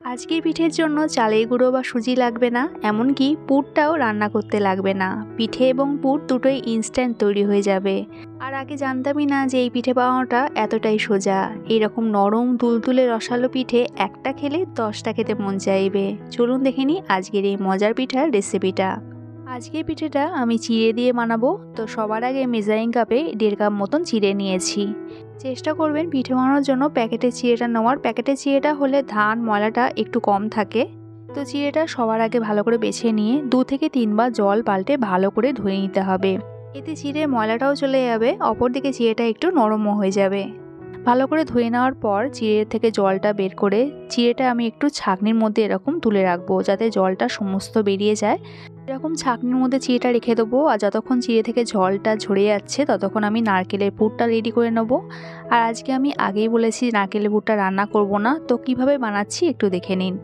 আজকের পিঠের জন্য চালের গুঁড়ো বা সুজি লাগবে না, এমনকি পুরটাও রান্না করতে লাগবে না। পিঠে এবং পুর দুটোই ইনস্ট্যান্ট তৈরি হয়ে যাবে। আর আগে জানতামই না যে এই পিঠে বানানোটা এতটাই সোজা। এইরকম নরম তুলতুলে রসালো পিঠে একটা খেলে 10টা খেতে মন চাইবে। চলুন দেখে নিই আজকের এই মজার পিঠার রেসিপিটা। আজকের পিঠেটা আমি চিড়ে দিয়ে বানাবো, তো সবার আগে মেজারিং কাপে 1.5 কাপ মতন চিড়ে নিয়েছি। চেষ্টা করবেন পিঠে বানানোর জন্য প্যাকেটের চিড়েটা নেওয়ার। প্যাকেটের চিড়েটা হলে ধান ময়লাটা একটু কম থাকে। তো চিড়েটা সবার আগে ভালো করে বেছে নিয়ে 2 থেকে 3 বার জল পাল্টে ভালো করে ধুয়ে নিতে হবে। এতে চিড়ের ময়লাটাও চলে যাবে, অপরদিকে চিড়েটা একটু নরমও হয়ে যাবে। ভালো করে ধুয়ে নেওয়ার পর চিড়ে থেকে জলটা বের করে চিড়েটা আমি একটু ছাঁকনির মধ্যে এরকম তুলে রাখবো, যাতে জলটা সমস্ত বেরিয়ে যায়। এরকম ছাঁকনির মধ্যে চিড়েটা রেখে দেবো। আর যতক্ষণ চিড়ে থেকে জলটা ঝরে যাচ্ছে ততক্ষণ আমি নারকেলের পুরটা রেডি করে নেবো। আর আজকে আমি আগেই বলেছি নারকেলের পুরটা রান্না করব না, তো কিভাবে বানাচ্ছি একটু দেখে নিন।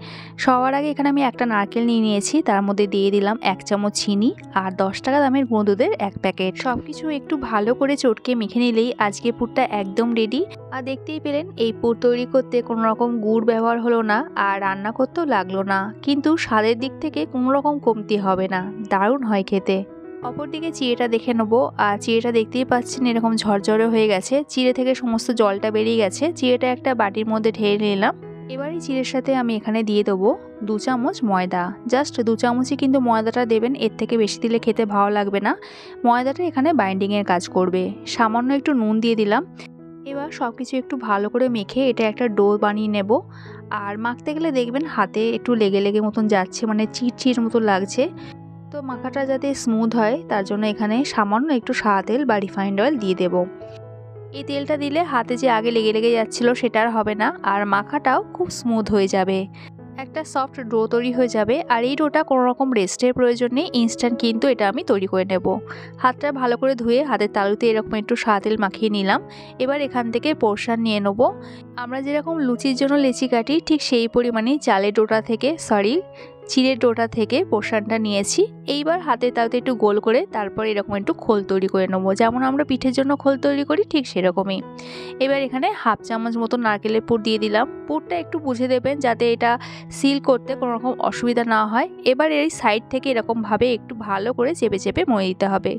সবার আগে এখানে আমি একটা নারকেল নিয়ে নিয়েছি, তার মধ্যে দিয়ে দিলাম 1 চামচ চিনি আর 10 টাকা দামের গুঁড়ো দুধের 1 প্যাকেট। সব কিছু একটু ভালো করে চটকে মেখে নিলেই আজকে পুরটা একদম রেডি। আর দেখতেই পেলেন এই পুর তৈরি করতে কোনো রকম গুড় ব্যবহার হলো না আর রান্না করতেও লাগলো না, কিন্তু স্বাদের দিক থেকে কোনো রকম কমতি হবে না, দারুণ হয় খেতে। অপরদিকে চিড়েটা দেখে নেবো। আর চিড়েটা দেখতেই পাচ্ছেন এরকম ঝরঝরে হয়ে গেছে, চিড়ে থেকে সমস্ত জলটা বেরিয়ে গেছে। চিড়েটা একটা বাটির মধ্যে ঢেলে নিলাম। এবার এই চিড়ের সাথে আমি এখানে দিয়ে দেবো 2 চামচ ময়দা। জাস্ট 2 চামচই কিন্তু ময়দাটা দেবেন, এর থেকে বেশি দিলে খেতে ভালো লাগবে না। ময়দাটা এখানে বাইন্ডিংয়ের কাজ করবে। সামান্য একটু নুন দিয়ে দিলাম। এবার সব কিছু একটু ভালো করে মেখে এটা একটা ডো বানিয়ে নেব। আর মাখতে গেলে দেখবেন হাতে একটু লেগে লেগে মতন যাচ্ছে, মানে চিটচিট মতো লাগছে। তো মাখাটা যাতে স্মুথ হয় তার জন্য এখানে সামান্য একটু সাদা তেল বা রিফাইন্ড অয়েল দিয়ে দেব। এই তেলটা দিলে হাতে যে আগে লেগে লেগে যাচ্ছিল সেটা আর হবে না, আর মাখাটাও খুব স্মুথ হয়ে যাবে। একটা সফট ডো তৈরি হয়ে যাবে। আর এই ডোটা কোনো রকম রেস্টের প্রয়োজন নেই, ইনস্ট্যান্ট কিন্তু এটা আমি তৈরি করে নেব। হাতটা ভালো করে ধুয়ে হাতের তালুতে এরকম একটু সাদা তেল মাখিয়ে নিলাম। এবার এখান থেকে পোরশন নিয়ে নেব। আমরা যেরকম লুচির জন্য লেচি কাটি ঠিক সেই পরিমাণেই চালের ডোটা থেকে চিড়ের ডোটা থেকে পোরশনটা নিয়েছি। এইবার হাতের তালুতে একটু গোল করে তারপর এরকম একটু খোল তৈরি করে নেবো, যেমন আমরা পিঠের জন্য খোল তৈরি করি ঠিক সেরকমই। এবার এখানে 1/2 চামচ মতো নারকেলের পুর দিয়ে দিলাম। পুরটা একটু বুঝে দেবেন যাতে এটা সিল করতে কোনো রকম অসুবিধা না হয়। এবার এই সাইড থেকে এরকমভাবে একটু ভালো করে চেপে চেপে ময়ে দিতে হবে।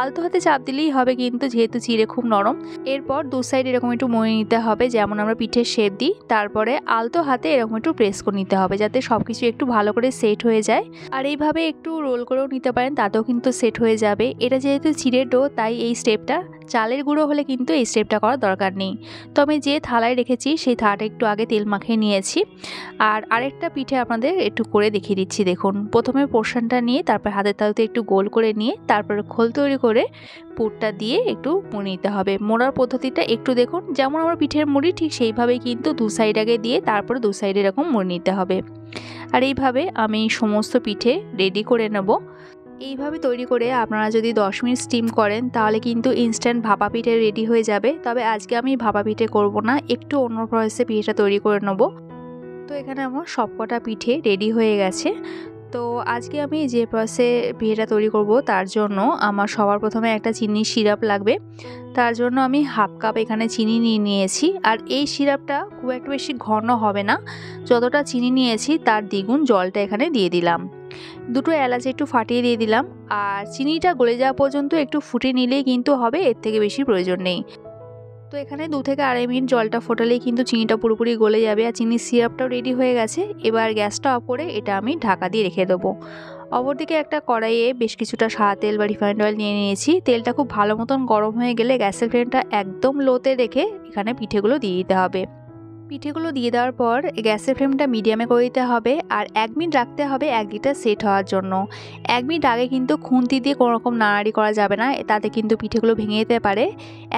আলতো হাতে চাপ দিলেই হবে কিন্তু, যেহেতু চিড়ে খুব নরম। এরপর 2 সাইড এরকম একটু ময়ে নিতে হবে, যেমন আমরা পিঠের শেপ দিই। তারপরে আলতো হাতে এরকম একটু প্রেস করে নিতে হবে যাতে সব কিছু একটু ভালো করে সেট হয়ে যায়। আর এইভাবে একটু রোল করেও নিতে পারেন, তাতেও কিন্তু সেট হয়ে যাবে। এটা যেহেতু চিড়ের ডো তাই এই স্টেপটা, চালের গুঁড়ো হলে কিন্তু এই স্টেপটা করার দরকার নেই। তো আমি যে থালায় রেখেছি সেই থালাটা একটু আগে তেল মাখিয়ে নিয়েছি। আর আরেকটা পিঠে আপনাদের একটু করে দেখিয়ে দিচ্ছি। দেখুন, প্রথমে পোরশনটা নিয়ে তারপর হাতের তালুতে একটু গোল করে নিয়ে তারপরে খোল তৈরি করে পুরটা দিয়ে একটু মুড়ে নিতে হবে। মোড়ার পদ্ধতিটা একটু দেখুন, যেমন আমরা পিঠের মুড়ি ঠিক সেইভাবেই কিন্তু 2 সাইড আগে দিয়ে তারপরে 2 সাইডে এরকম মুড়ে নিতে হবে। আর এইভাবে আমি সমস্ত পিঠে রেডি করে নেব। এইভাবে তৈরি করে আপনারা যদি 10 মিনিট স্টিম করেন তাহলে কিন্তু ইনস্ট্যান্ট ভাপা পিঠে রেডি হয়ে যাবে। তবে আজকে আমি ভাপা পিঠে করব না, একটু অন্য প্রসেসে পিঠেটা তৈরি করে নেব। তো এখানে আমার সবকটা পিঠে রেডি হয়ে গেছে। তো আজকে আমি যে প্রসেসে পিঠেটা তৈরি করব তার জন্য আমার সবার প্রথমে একটা চিনির সিরাপ লাগবে। তার জন্য আমি 1/2 কাপ এখানে চিনি নিয়ে নিয়েছি। আর এই সিরাপটা খুব একটা বেশি ঘন হবে না, যতটা চিনি নিয়েছি তার দ্বিগুণ জলটা এখানে দিয়ে দিলাম। 2টো এলাচ একটু ফাটিয়ে দিয়ে দিলাম। আর চিনিটা গলে যাওয়া পর্যন্ত একটু ফুটিয়ে নিলেই কিন্তু হবে, এর থেকে বেশি প্রয়োজন নেই। তো এখানে 2 থেকে 2.5 মিনিট জলটা ফোটালেই কিন্তু চিনিটা পুরোপুরি গলে যাবে আর চিনির সিরাপটাও রেডি হয়ে গেছে। এবার গ্যাসটা অফ করে এটা আমি ঢাকা দিয়ে রেখে দেবো। অপরদিকে একটা কড়াইয়ে বেশ কিছুটা সাদা তেল বা রিফাইন্ড অয়েল নিয়ে নিয়েছি। তেলটা খুব ভালো মতন গরম হয়ে গেলে গ্যাসের ফ্লেমটা একদম লোতে রেখে এখানে পিঠেগুলো দিয়ে দিতে হবে। পিঠেগুলো দিয়ে দেওয়ার পর গ্যাসের ফ্লেমটা মিডিয়ামে করে দিতে হবে। আর 1 মিনিট রাখতে হবে 1 লিটার সেট হওয়ার জন্য। 1 মিনিট আগে কিন্তু খুন্তি দিয়ে কোনো রকম নাড়াড়ি করা যাবে না, তাতে কিন্তু পিঠেগুলো ভেঙে যেতে পারে।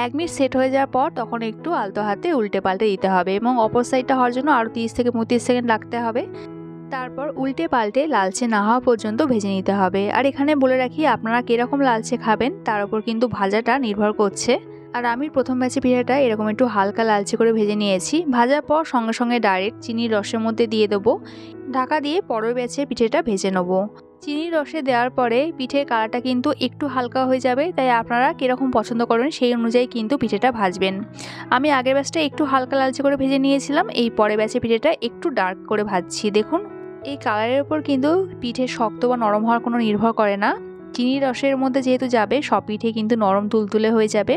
1 মিনিট সেট হয়ে যাওয়ার পর তখন একটু আলতো হাতে উল্টে পাল্টে দিতে হবে এবং অপর সাইডটা হওয়ার জন্য আরও 30 থেকে 35 সেকেন্ড রাখতে হবে। তারপর উল্টে পাল্টে লালচে না হওয়া পর্যন্ত ভেজে নিতে হবে। আর এখানে বলে রাখি, আপনারা কীরকম লালচে খাবেন তার উপর কিন্তু ভাজাটা নির্ভর করছে। আর আমি প্রথম ব্যাচে পিঠাটা এরকম একটু হালকা লালচে করে ভেজে নিয়েছি। ভাজার পর সঙ্গে সঙ্গে ডাইরেক্ট চিনির রসের মধ্যে দিয়ে দেবো। ঢাকা দিয়ে পরের ব্যাচে পিঠেটা ভেজে নেবো। চিনির রসে দেওয়ার পরে পিঠের কালারটা কিন্তু একটু হালকা হয়ে যাবে, তাই আপনারা কীরকম পছন্দ করেন সেই অনুযায়ী কিন্তু পিঠেটা ভাজবেন। আমি আগের ব্যাচটা একটু হালকা লালচে করে ভেজে নিয়েছিলাম, এই পরের ব্যাচে পিঠেটা একটু ডার্ক করে ভাজছি। দেখুন এই কালারের উপর কিন্তু পিঠে শক্ত বা নরম হওয়ার কোনো নির্ভর করে না। চিনির রসের মধ্যে যেহেতু যাবে সব পিঠে কিন্তু নরম তুলতুলে হয়ে যাবে।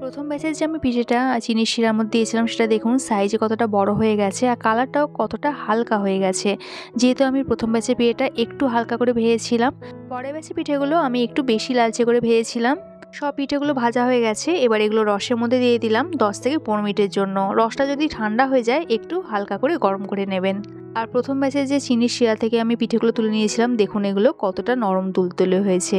প্রথম ব্যাচে যে আমি পিঠেটা চিনির শিরার মধ্যে দিয়েছিলাম সেটা দেখুন সাইজে কতটা বড় হয়ে গেছে আর কালারটাও কতটা হালকা হয়ে গেছে। যেহেতু আমি প্রথম ব্যাচে পিঠেটা একটু হালকা করে ভেজেছিলাম, পরের ব্যাচে পিঠেগুলো আমি একটু বেশি লালচে করে ভেজেছিলাম। সব পিঠেগুলো ভাজা হয়ে গেছে, এবার এগুলো রসের মধ্যে দিয়ে দিলাম 10 থেকে 15 মিনিটের জন্য। রসটা যদি ঠান্ডা হয়ে যায় একটু হালকা করে গরম করে নেবেন। আর প্রথম ব্যাচে যে চিনির শিরা থেকে আমি পিঠেগুলো তুলে নিয়েছিলাম দেখুন এগুলো কতটা নরম তুলতুলে হয়েছে।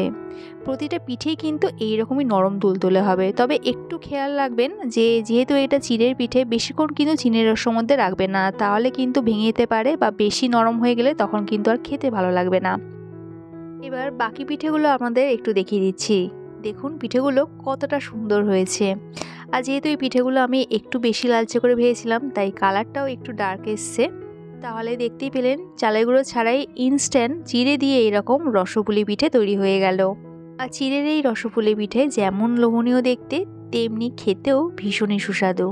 প্রতিটা পিঠেই কিন্তু এইরকমই নরম তুলতুলে হবে, তবে একটু খেয়াল রাখবেন যে যেহেতু এটা চিড়ের পিঠে বেশিক্ষণ কিন্তু চিনির রসের মধ্যে রাখবে না, তাহলে কিন্তু ভেঙে যেতে পারে বা বেশি নরম হয়ে গেলে তখন কিন্তু আর খেতে ভালো লাগবে না। এবার বাকি পিঠেগুলো আপনাদের একটু দেখিয়ে দিচ্ছি। দেখুন পিঠেগুলো কতটা সুন্দর হয়েছে। আর যেহেতু এই পিঠেগুলো আমি একটু বেশি লালচে করে ভেজেছিলাম তাই কালারটাও একটু ডার্ক এসছে। তাহলে দেখতেই পেলেন চালের গুঁড়ো ছাড়াই ইনস্ট্যান্ট চিড়ে দিয়ে এরকম রসপুলি পিঠে তৈরি হয়ে গেল। আর চিড়ের এই রসপুলি পিঠে যেমন লোভনীয় দেখতে তেমনি খেতেও ভীষণই সুস্বাদু।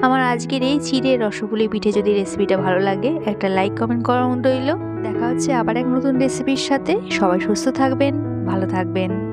আমার আজকের এই চিড়ের রসপুলি পিঠে যদি রেসিপিটা ভালো লাগে একটা লাইক কমেন্ট করার মতো রইল। দেখা হচ্ছে আবার এক নতুন রেসিপির সাথে। সবাই সুস্থ থাকবেন, ভালো থাকবেন।